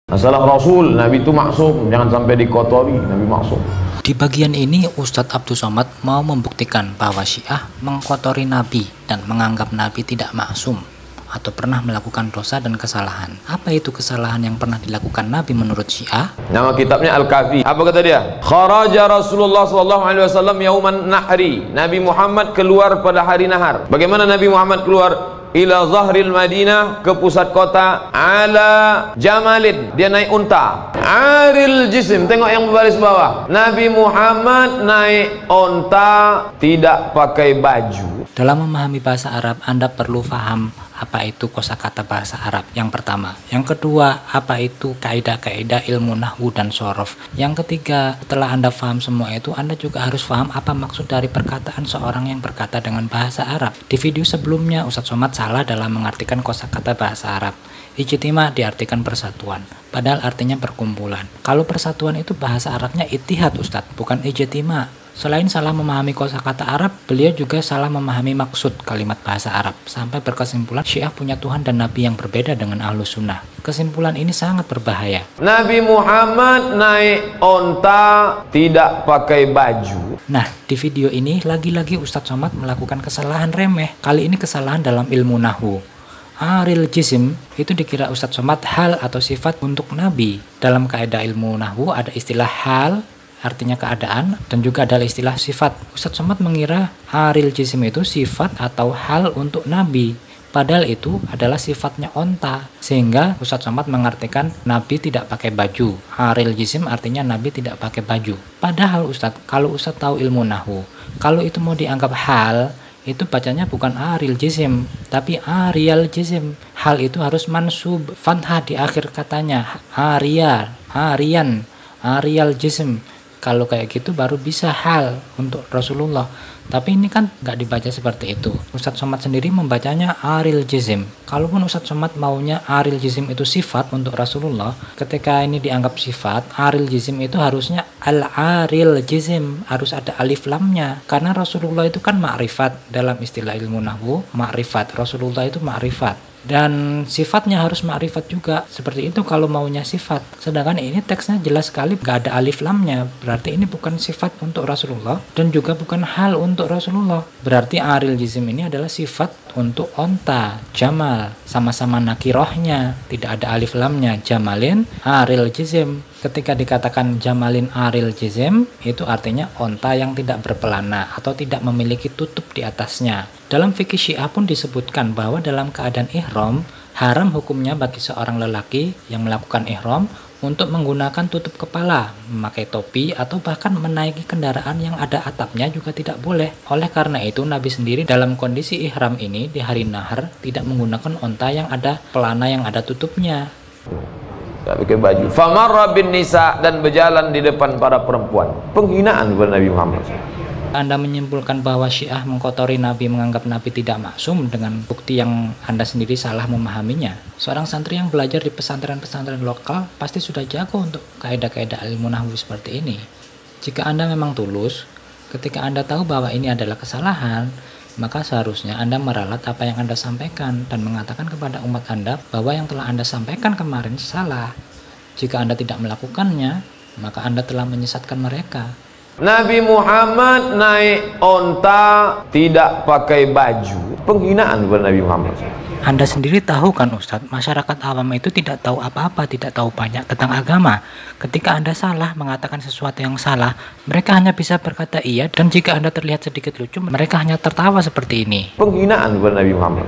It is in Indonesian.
Masalah Rasul, Nabi itu maksum, jangan sampai dikotori, Nabi maksum. Di bagian ini Ustadz Abdul Somad mau membuktikan bahwa Syiah mengkotori Nabi dan menganggap Nabi tidak maksum atau pernah melakukan dosa dan kesalahan. Apa itu kesalahan yang pernah dilakukan Nabi menurut Syiah? Nama kitabnya Al-Kafi. Apa kata dia? Kharaja Rasulullah SAW yauman nahri. Nabi Muhammad keluar pada hari nahar. Bagaimana Nabi Muhammad keluar? Ila zahril Madinah, ke pusat kota, ala jamalin, dia naik unta, aril jisim, tengok yang berbaris bawah, Nabi Muhammad naik unta, tidak pakai baju. Dalam memahami bahasa Arab, Anda perlu paham apa itu kosakata bahasa Arab yang pertama. Yang kedua, apa itu kaidah-kaidah ilmu nahwu dan sorof. Yang ketiga, setelah Anda paham semua itu, Anda juga harus paham apa maksud dari perkataan seorang yang berkata dengan bahasa Arab. Di video sebelumnya, Ustadz Somad salah dalam mengartikan kosakata bahasa Arab. Ijtima diartikan persatuan, padahal artinya perkumpulan. Kalau persatuan itu bahasa Arabnya ittihad, Ustadz, bukan ijtima. Selain salah memahami kosakata Arab, beliau juga salah memahami maksud kalimat bahasa Arab, sampai berkesimpulan Syiah punya Tuhan dan Nabi yang berbeda dengan Ahlus Sunnah. Kesimpulan ini sangat berbahaya. Nabi Muhammad naik unta, tidak pakai baju. Nah, di video ini lagi-lagi Ustadz Somad melakukan kesalahan remeh. Kali ini kesalahan dalam ilmu nahwu. Aril jisim itu dikira Ustadz Somad hal atau sifat untuk Nabi. Dalam kaidah ilmu nahwu ada istilah hal, artinya keadaan, dan juga ada istilah sifat. Ustadz Somad mengira aril jisim itu sifat atau hal untuk Nabi, padahal itu adalah sifatnya onta, sehingga Ustadz Somad mengartikan Nabi tidak pakai baju. Aril jisim artinya Nabi tidak pakai baju. Padahal Ustadz, kalau Ustadz tahu ilmu nahwu, kalau itu mau dianggap hal, itu bacanya bukan aril jisim, tapi arial jisim. Hal itu harus mansub, fathah di akhir katanya, arial, arian, arial jisim. Kalau kayak gitu baru bisa hal untuk Rasulullah. Tapi ini kan nggak dibaca seperti itu. Ustadz Somad sendiri membacanya aril jizim. Kalaupun Ustadz Somad maunya aril jizim itu sifat untuk Rasulullah, ketika ini dianggap sifat, aril jizim itu harusnya al-aril jizim, harus ada alif lamnya. Karena Rasulullah itu kan ma'rifat, dalam istilah ilmu nahwu, ma'rifat. Rasulullah itu ma'rifat. Dan sifatnya harus ma'rifat juga. Seperti itu kalau maunya sifat. Sedangkan ini teksnya jelas sekali gak ada alif lamnya. Berarti ini bukan sifat untuk Rasulullah dan juga bukan hal untuk Rasulullah. Berarti aril jizim ini adalah sifat untuk onta, jamal. Sama-sama nakirohnya, tidak ada alif lamnya. Jamalin aril jizim. Ketika dikatakan jamalin aril jizim, itu artinya onta yang tidak berpelana atau tidak memiliki tutup di atasnya. Dalam fikih Syiah pun disebutkan bahwa dalam keadaan ihram, haram hukumnya bagi seorang lelaki yang melakukan ihram untuk menggunakan tutup kepala, memakai topi, atau bahkan menaiki kendaraan yang ada atapnya juga tidak boleh. Oleh karena itu, Nabi sendiri dalam kondisi ihram ini di hari nahar tidak menggunakan onta yang ada pelana yang ada tutupnya. Tak pakai baju. Famarra bin nisa, dan berjalan di depan para perempuan. Penghinaan kepada Nabi Muhammad. Anda menyimpulkan bahwa Syiah mengkotori Nabi, menganggap Nabi tidak maksum dengan bukti yang Anda sendiri salah memahaminya. Seorang santri yang belajar di pesantren-pesantren lokal pasti sudah jago untuk kaidah-kaidah ilmu nahwu seperti ini. Jika Anda memang tulus, ketika Anda tahu bahwa ini adalah kesalahan, maka seharusnya Anda meralat apa yang Anda sampaikan dan mengatakan kepada umat Anda bahwa yang telah Anda sampaikan kemarin salah. Jika Anda tidak melakukannya, maka Anda telah menyesatkan mereka. Nabi Muhammad naik unta, tidak pakai baju. Penghinaan kepada Nabi Muhammad. Anda sendiri tahu kan Ustadz, masyarakat awam itu tidak tahu apa-apa, tidak tahu banyak tentang agama. Ketika Anda salah mengatakan sesuatu yang salah, mereka hanya bisa berkata iya, dan jika Anda terlihat sedikit lucu, mereka hanya tertawa seperti ini. Penghinaan kepada Nabi Muhammad.